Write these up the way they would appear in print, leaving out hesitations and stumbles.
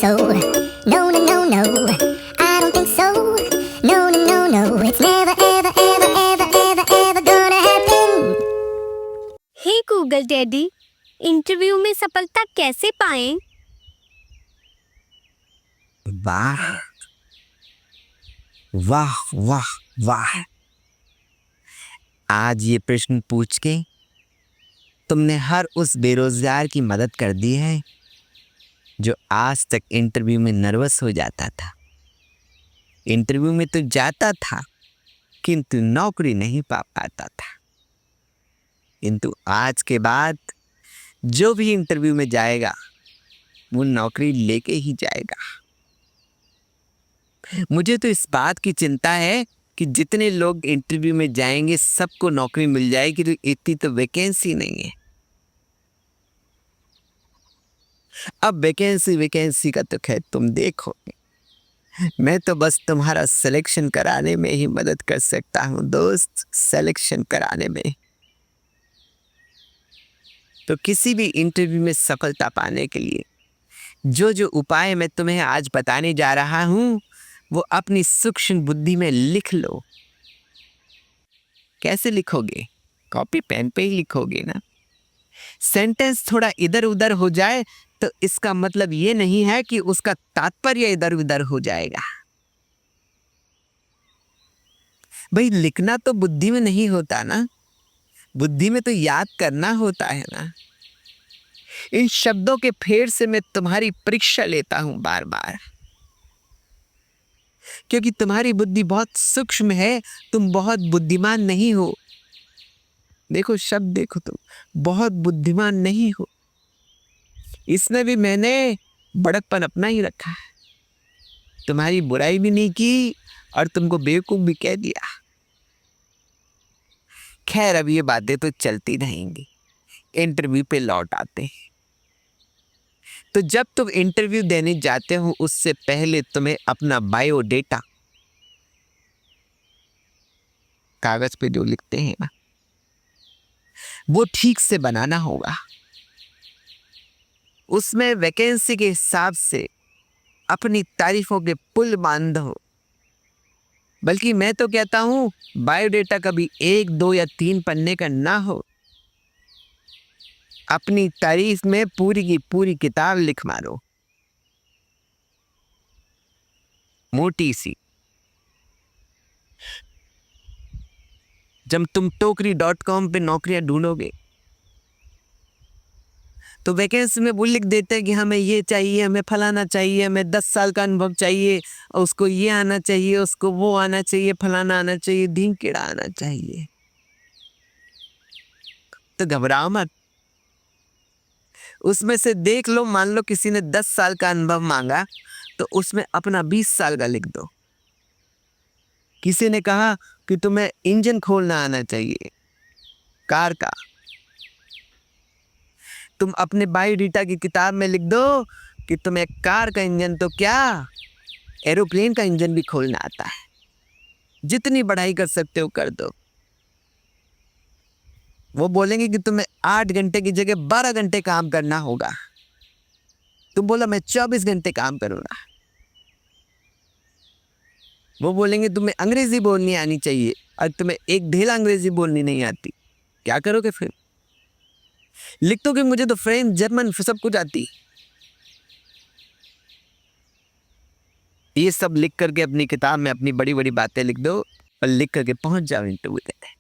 so. No, no, no, no. I don't think so. No, no, no, no. It's never, ever, ever, ever, ever, ever gonna happen. Hey Google daddy, interview में सफलता कैसे पाएं? वाह वाह वाह वाह। आज ये प्रश्न पूछ के तुमने हर उस बेरोजगार की मदद कर दी है जो आज तक इंटरव्यू में नर्वस हो जाता था। इंटरव्यू में तो जाता था किंतु नौकरी नहीं पा पाता था। किंतु आज के बाद जो भी इंटरव्यू में जाएगा वो नौकरी लेके ही जाएगा। मुझे तो इस बात की चिंता है कि जितने लोग इंटरव्यू में जाएंगे सबको नौकरी मिल जाएगी, तो इतनी तो वैकेंसी नहीं है। अब वैकेंसी का तो खैर तुम देखोगे, मैं तो बस तुम्हारा सिलेक्शन कराने में ही मदद कर सकता हूँ दोस्त, सिलेक्शन कराने में। तो किसी भी इंटरव्यू में सफलता पाने के लिए जो जो उपाय मैं तुम्हें आज बताने जा रहा हूँ वो अपनी सूक्ष्म बुद्धि में लिख लो। कैसे लिखोगे? कॉपी पेन पे ही लिखोगे ना। सेंटेंस थोड़ा इधर उधर हो जाए तो इसका मतलब ये नहीं है कि उसका तात्पर्य इधर उधर हो जाएगा। भाई लिखना तो बुद्धि में नहीं होता ना, बुद्धि में तो याद करना होता है ना। इन शब्दों के फेर से मैं तुम्हारी परीक्षा लेता हूं बार बार, क्योंकि तुम्हारी बुद्धि बहुत सूक्ष्म है, तुम बहुत बुद्धिमान नहीं हो। देखो शब्द देखो, तुम बहुत बुद्धिमान नहीं हो। इसमें भी मैंने बड़कपन अपना ही रखा है, तुम्हारी बुराई भी नहीं की और तुमको बेवकूफ भी कह दिया। खैर अब ये बातें तो चलती रहेंगी, इंटरव्यू पे लौट आते हैं। तो जब तुम इंटरव्यू देने जाते हो उससे पहले तुम्हें अपना बायोडेटा, कागज पे जो लिखते हैं ना, वो ठीक से बनाना होगा। उसमें वैकेंसी के हिसाब से अपनी तारीफों के पुल बांधो। बल्कि मैं तो कहता हूं बायोडेटा कभी 1, 2 या 3 पन्ने का ना हो, अपनी तारीफ में पूरी की पूरी किताब लिख मारो, मोटी सी। जब तुम टोकरी.com पे नौकरियां ढूंढोगे तो वैकेंसी में वो लिख देते हैं कि हमें ये चाहिए, हमें फलाना चाहिए, हमें 10 साल का अनुभव चाहिए, और उसको ये आना चाहिए, उसको वो आना चाहिए, फलाना आना चाहिए, ढींकेड़ा आना चाहिए। तो घबराओ मत, उसमें से देख लो। मान लो किसी ने 10 साल का अनुभव मांगा तो उसमें अपना 20 साल का लिख दो। किसी ने कहा कि तुम्हें इंजन खोलना आना चाहिए कार का, तुम अपने बायोडेटा की किताब में लिख दो कि तुम्हें कार का इंजन तो क्या, एरोप्लेन का इंजन भी खोलना आता है। जितनी बढ़ाई कर सकते हो कर दो। वो बोलेंगे कि तुम्हें 8 घंटे की जगह 12 घंटे काम करना होगा, तुम बोला मैं 24 घंटे काम करूंगा। वो बोलेंगे तुम्हें अंग्रेजी बोलनी आनी चाहिए और तुम्हें एक ढेला अंग्रेजी बोलनी नहीं आती, क्या करोगे फिर? लिख दो कि मुझे तो फ्रेंच जर्मन सब कुछ आती। ये सब लिख करके अपनी किताब में अपनी बड़ी बड़ी बातें लिख दो और लिख करके पहुंच जाओ इंटरव्यू देने।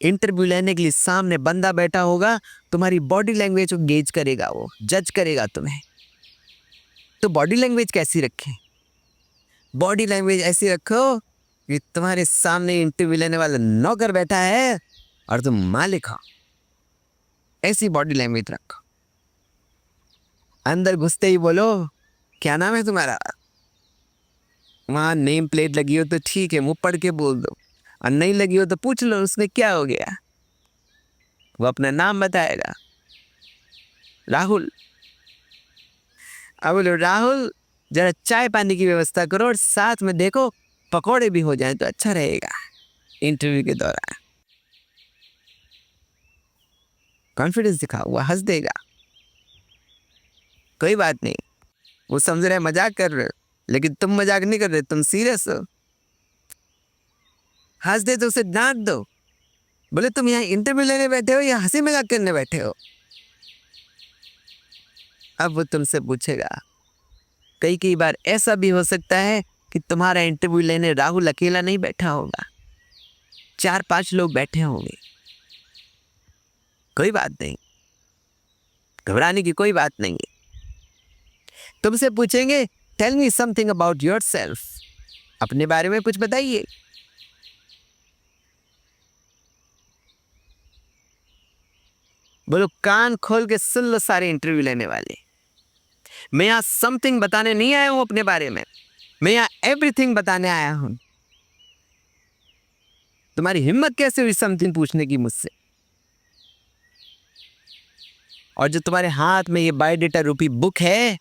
इंटरव्यू लेने के लिए सामने बंदा बैठा होगा, तुम्हारी बॉडी लैंग्वेज को गेज करेगा, वो जज करेगा तुम्हें। तो बॉडी लैंग्वेज कैसी रखें? बॉडी लैंग्वेज ऐसी रखो कि तुम्हारे सामने इंटरव्यू लेने वाला नौकर बैठा है और तुम मालिक हो, ऐसी बॉडी लैंग्वेज रखो। अंदर घुसते ही बोलो क्या नाम है तुम्हारा, वहां नेम प्लेट लगी हो तो ठीक है, मुंह पढ़ के बोल दो, और नहीं लगी हो तो पूछ लो उसमें क्या हो गया। वो अपना नाम बताएगा, राहुल। अब बोलो राहुल जरा चाय पानी की व्यवस्था करो और साथ में देखो पकौड़े भी हो जाएं तो अच्छा रहेगा इंटरव्यू के दौरान। कॉन्फिडेंस दिखाओ, वो हंस देगा, कोई बात नहीं, वो समझ रहे हैं मजाक कर रहे हो, लेकिन तुम मजाक नहीं कर रहे, तुम सीरियस हो। हंस दे तो उसे डांट दो, बोले तुम यहाँ इंटरव्यू लेने बैठे हो या हंसी मजाक करने बैठे हो। अब वो तुमसे पूछेगा, कई कई बार ऐसा भी हो सकता है कि तुम्हारा इंटरव्यू लेने राहुल अकेला नहीं बैठा होगा, 4-5 लोग बैठे होंगे। कोई बात नहीं, घबराने की कोई बात नहीं है। तुमसे पूछेंगे tell me something about yourself, अपने बारे में कुछ बताइए। बोलो कान खोल के सुन लो सारे इंटरव्यू लेने वाले, मैं यहाँ समथिंग बताने नहीं आया हूं अपने बारे में, मैं यहाँ एवरीथिंग बताने आया हूं। तुम्हारी हिम्मत कैसे हुई समथिंग पूछने की मुझसे? और जो तुम्हारे हाथ में ये बायोडेटा रूपी बुक है,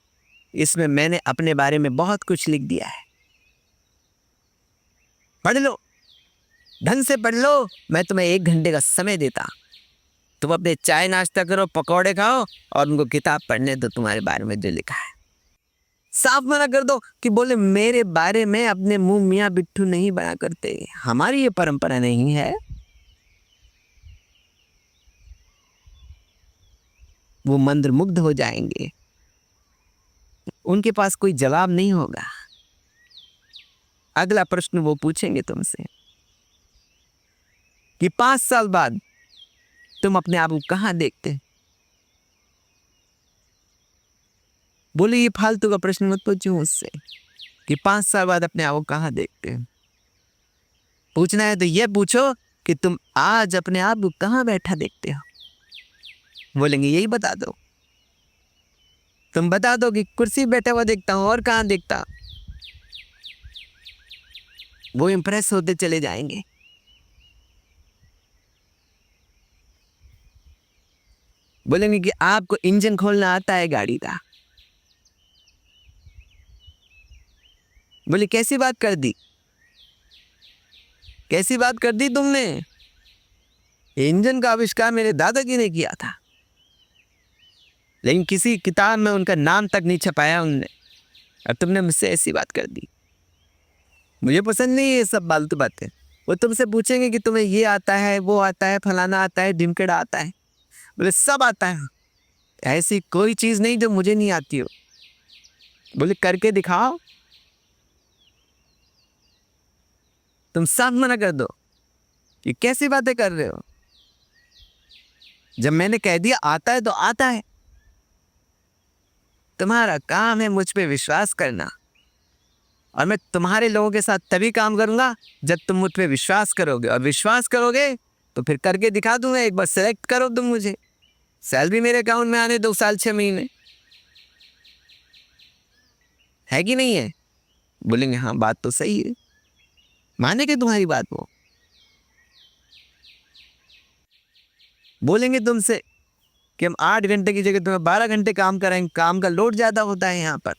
इसमें मैंने अपने बारे में बहुत कुछ लिख दिया है। पढ़ लो, ढंग से पढ़ लो। मैं तुम्हें 1 घंटे का समय देता, तुम अपने चाय नाश्ता करो, पकौड़े खाओ और उनको किताब पढ़ने दो तुम्हारे बारे में जो लिखा है। साफ मना कर दो कि बोले मेरे बारे में अपने मुंह मियाँ बिट्ठू नहीं बना करते, हमारी ये परंपरा नहीं है। वो मंत्रमुग्ध हो जाएंगे, उनके पास कोई जवाब नहीं होगा। अगला प्रश्न वो पूछेंगे तुमसे कि 5 साल बाद तुम अपने आप को कहां देखते? बोले ये फालतू का प्रश्न मत पूछो मुझसे कि 5 साल बाद अपने आप को कहां देखते हैं। पूछना है तो ये पूछो कि तुम आज अपने आप को कहां बैठा देखते हो। बोलेंगे यही बता दो। तुम बता दो कि कुर्सी बैठा हुआ देखता हूं, और कहां देखता। वो इंप्रेस होते चले जाएंगे। बोलेंगे कि आपको इंजन खोलना आता है गाड़ी का। बोले कैसी बात कर दी, कैसी बात कर दी तुमने? इंजन का आविष्कार मेरे दादाजी ने किया था, लेकिन किसी किताब में उनका नाम तक नहीं छपाया उनने, और तुमने मुझसे ऐसी बात कर दी। मुझे पसंद नहीं है ये सब फालतू बातें। वो तुमसे पूछेंगे कि तुम्हें ये आता है, वो आता है, फलाना आता है, ढिमकेड़ा आता है। बोले सब आता है, ऐसी कोई चीज नहीं जो मुझे नहीं आती हो। बोले करके दिखाओ। तुम साफ मना कर दो कि कैसी बातें कर रहे हो। जब मैंने कह दिया आता है तो आता है। तुम्हारा काम है मुझ पे विश्वास करना, और मैं तुम्हारे लोगों के साथ तभी काम करूंगा जब तुम मुझ पे विश्वास करोगे, और विश्वास करोगे तो फिर करके दिखा दूंगा। एक बार सेलेक्ट करो तुम मुझे, सैलरी मेरे अकाउंट में आने 2 साल 6 महीने, है कि नहीं है? बोलेंगे हाँ बात तो सही है, मानेंगे तुम्हारी बात। वो बोलेंगे तुमसे कि हम 8 घंटे की जगह तुम्हें 12 घंटे काम कराएंगे, काम का लोड ज्यादा होता है यहाँ पर।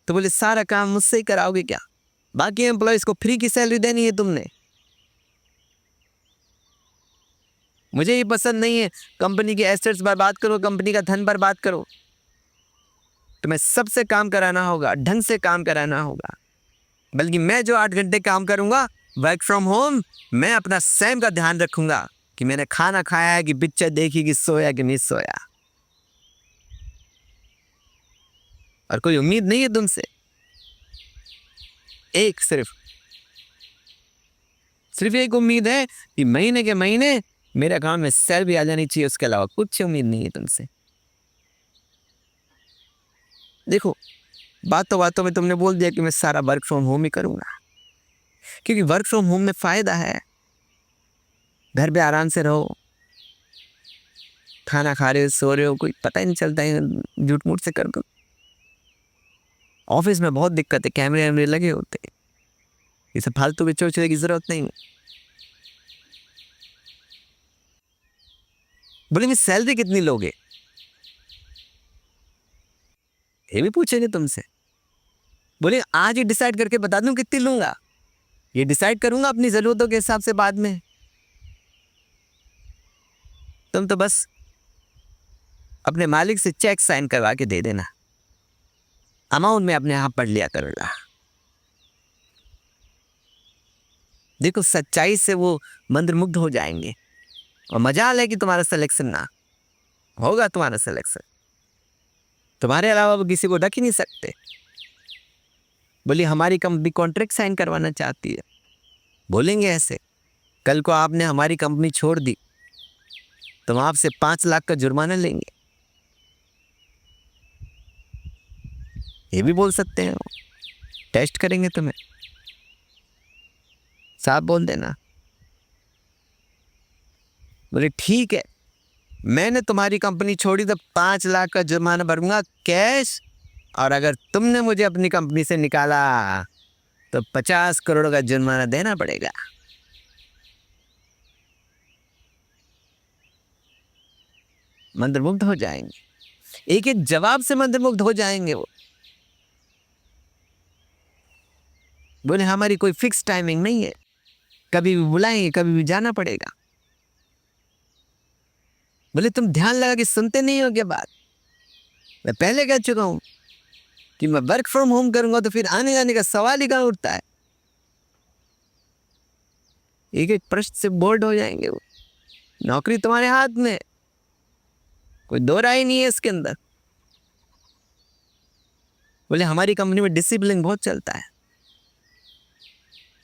तो बोले सारा काम मुझसे ही कराओगे क्या? बाकी एम्प्लॉयज को फ्री की सैलरी देनी है तुमने। मुझे ये पसंद नहीं है, कंपनी के एसेट्स बर्बाद करो, कंपनी का धन बर्बाद करो। तुम्हें सबसे काम कराना होगा, ढंग से काम कराना होगा। बल्कि मैं जो 8 घंटे काम करूंगा वर्क फ्रॉम होम, मैं अपना स्वयं का ध्यान रखूंगा कि मैंने खाना खाया है, कि पिक्चर देखी, कि सोया कि नहीं सोया। और कोई उम्मीद नहीं है तुमसे, एक सिर्फ एक उम्मीद है कि महीने के महीने मेरे अकाउंट में सैलरी आ जानी चाहिए। उसके अलावा कुछ उम्मीद नहीं है तुमसे। देखो बातों में तुमने बोल दिया कि मैं सारा वर्क फ्रॉम होम ही करूंगा, क्योंकि वर्क फ्रॉम होम में फायदा है। घर पे आराम से रहो, खाना खा रहे हो, सो रहे हो, कोई पता ही नहीं चलता है, झूठ मूठ से कर दो। ऑफिस में बहुत दिक्कत है, कैमरे वैमरे लगे होते हैं, ये सब फालतू के चोचले की जरूरत नहीं है। बोलेंगे सैलरी कितनी लोगे, ये भी पूछेंगे तुमसे। बोले आज ही डिसाइड करके बता दूं कितनी लूंगा, ये डिसाइड करूंगा अपनी जरूरतों के हिसाब से बाद में। तुम तो बस अपने मालिक से चेक साइन करवा के दे देना, अमाउंट में अपने आप पढ़ लिया करेगा। देखो सच्चाई से वो मंत्रमुग्ध हो जाएंगे और मजाल है कि तुम्हारा सिलेक्शन ना होगा। तुम्हारा सिलेक्शन तुम्हारे अलावा वो किसी को रख ही नहीं सकते। बोली हमारी कंपनी कॉन्ट्रैक्ट साइन करवाना चाहती है। बोलेंगे ऐसे, कल को आपने हमारी कंपनी छोड़ दी तो हम आपसे 5 लाख का जुर्माना लेंगे, ये भी बोल सकते हैं। टेस्ट करेंगे तुम्हें, साफ बोल देना। बोले ठीक है, मैंने तुम्हारी कंपनी छोड़ी तो 5 लाख का जुर्माना भरूंगा कैश, और अगर तुमने मुझे अपनी कंपनी से निकाला तो 50 करोड़ का जुर्माना देना पड़ेगा। मंत्रमुग्ध हो जाएंगे, एक एक जवाब से मंत्रमुग्ध हो जाएंगे वो। बोले हमारी कोई फिक्स टाइमिंग नहीं है, कभी भी बुलाएंगे, कभी भी जाना पड़ेगा। बोले तुम ध्यान लगा कि सुनते नहीं हो क्या बात? मैं पहले कह चुका हूं कि मैं वर्क फ्रॉम होम करूंगा तो फिर आने जाने का सवाल ही कहां उठता है। एक एक प्रश्न से बोर्ड हो जाएंगे वो। नौकरी तुम्हारे हाथ में, कोई दो राय नहीं है इसके अंदर। बोले हमारी कंपनी में डिसिप्लिन बहुत चलता है,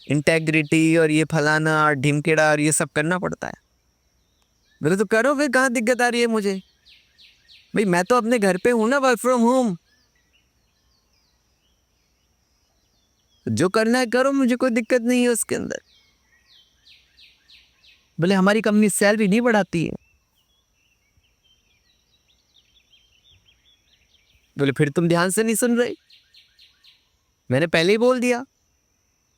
इंटेग्रिटी और ये फलाना और ढिमकेड़ा और ये सब करना पड़ता है। बोले तो करो, फिर कहाँ दिक्कत आ रही है मुझे? भाई मैं तो अपने घर पे हूं ना, वर्क फ्रॉम होम। जो करना है करो, मुझे कोई दिक्कत नहीं है उसके अंदर। बोले हमारी कंपनी सैलरी नहीं बढ़ाती है। बोले फिर तुम ध्यान से नहीं सुन रहे। मैंने पहले ही बोल दिया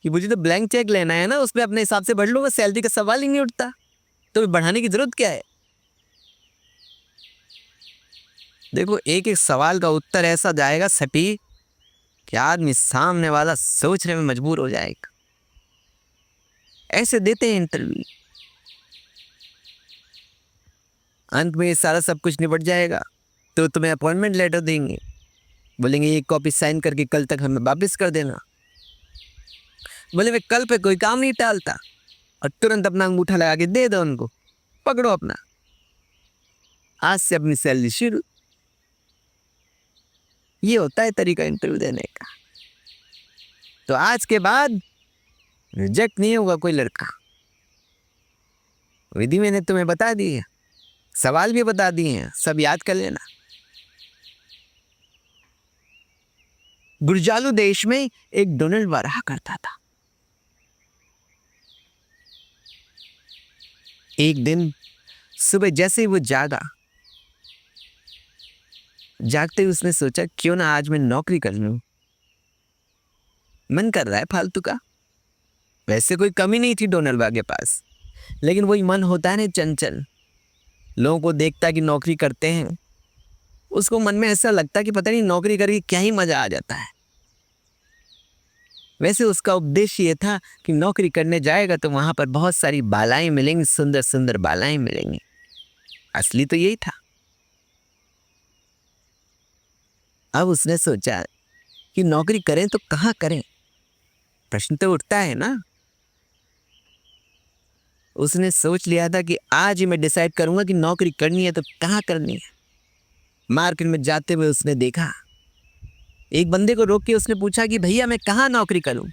कि मुझे तो ब्लैंक चेक लेना है ना, उसमें अपने हिसाब से बढ़ लूंगा, सैलरी का सवाल ही नहीं उठता, तो बढ़ाने की जरूरत क्या है? देखो एक एक सवाल का उत्तर ऐसा जाएगा सटीक कि आदमी सामने वाला सोचने में मजबूर हो जाएगा। ऐसे देते हैं इंटरव्यू। अंत में ये सारा सब कुछ निपट जाएगा तो तुम्हें अपॉइंटमेंट लेटर देंगे, बोलेंगे ये कॉपी साइन करके कल तक हमें वापस कर देना। बोले मैं कल पे कोई काम नहीं टालता, और तुरंत अपना अंगूठा लगा के दे दो उनको, पकड़ो अपना, आज से अपनी सैलरी शुरू। ये होता है तरीका इंटरव्यू देने का। तो आज के बाद रिजेक्ट नहीं होगा कोई लड़का। विधि मैंने तुम्हें बता दी है, सवाल भी बता दिए हैं, सब याद कर लेना। गुरजालू देश में एक डोनाल्ड वारहा करता था। एक दिन सुबह जैसे ही वो जागते ही उसने सोचा क्यों ना आज मैं नौकरी कर लूं। मन कर रहा है फालतू का। वैसे कोई कमी नहीं थी डोनाल्ड के पास, लेकिन वही मन होता है ना चंचल, लोगों को देखता कि नौकरी करते हैं, उसको मन में ऐसा लगता कि पता नहीं नौकरी करके क्या ही मजा आ जाता है। वैसे उसका उद्देश्य ये था कि नौकरी करने जाएगा तो वहां पर बहुत सारी बालाएं मिलेंगी, सुंदर सुंदर बालाएं मिलेंगी। असली तो यही था। अब उसने सोचा कि नौकरी करें तो कहाँ करें, प्रश्न तो उठता है ना। उसने सोच लिया था कि आज ही मैं डिसाइड करूंगा कि नौकरी करनी है तो कहाँ करनी है। मार्केट में जाते हुए उसने देखा, एक बंदे को रोक के उसने पूछा कि भैया मैं कहाँ नौकरी करूं?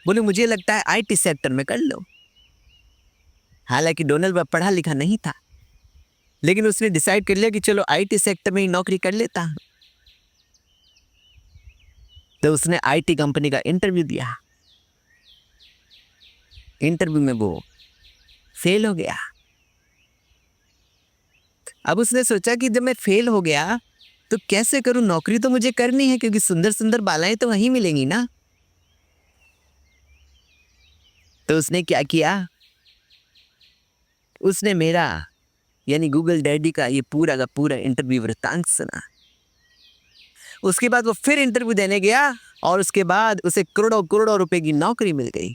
बोले मुझे लगता है आईटी सेक्टर में कर लो। हालांकि डोनाल्ड पढ़ा लिखा नहीं था, लेकिन उसने डिसाइड कर लिया कि चलो आईटी सेक्टर में ही नौकरी कर लेता हूं। तो उसने आईटी कंपनी का इंटरव्यू दिया। इंटरव्यू में वो फेल हो गया। अब उसने सोचा कि जब मैं फेल हो गया तो कैसे करूं, नौकरी तो मुझे करनी है क्योंकि सुंदर सुंदर बालाएं तो वहीं मिलेंगी ना। तो उसने क्या किया, उसने मेरा यानी गूगल डैडी का ये पूरा का पूरा इंटरव्यू वृत्तांत सुना। उसके बाद वो फिर इंटरव्यू देने गया और उसके बाद उसे करोड़ों करोड़ों रुपए की नौकरी मिल गई।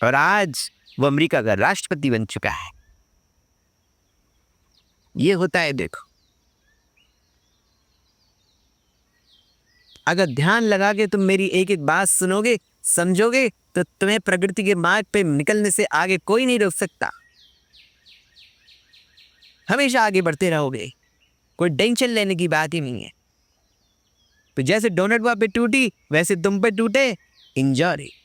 और आज वो अमेरिका का राष्ट्रपति बन चुका है। ये होता है, देखो। अगर ध्यान लगा के तुम मेरी एक एक बात सुनोगे, समझोगे, तो तुम्हें प्रकृति के मार्ग पे निकलने से आगे कोई नहीं रोक सकता। हमेशा आगे बढ़ते रहोगे, कोई टेंशन लेने की बात ही नहीं है। तो जैसे डोनट वहां पे टूटी, वैसे तुम पे टूटे। एंजॉय।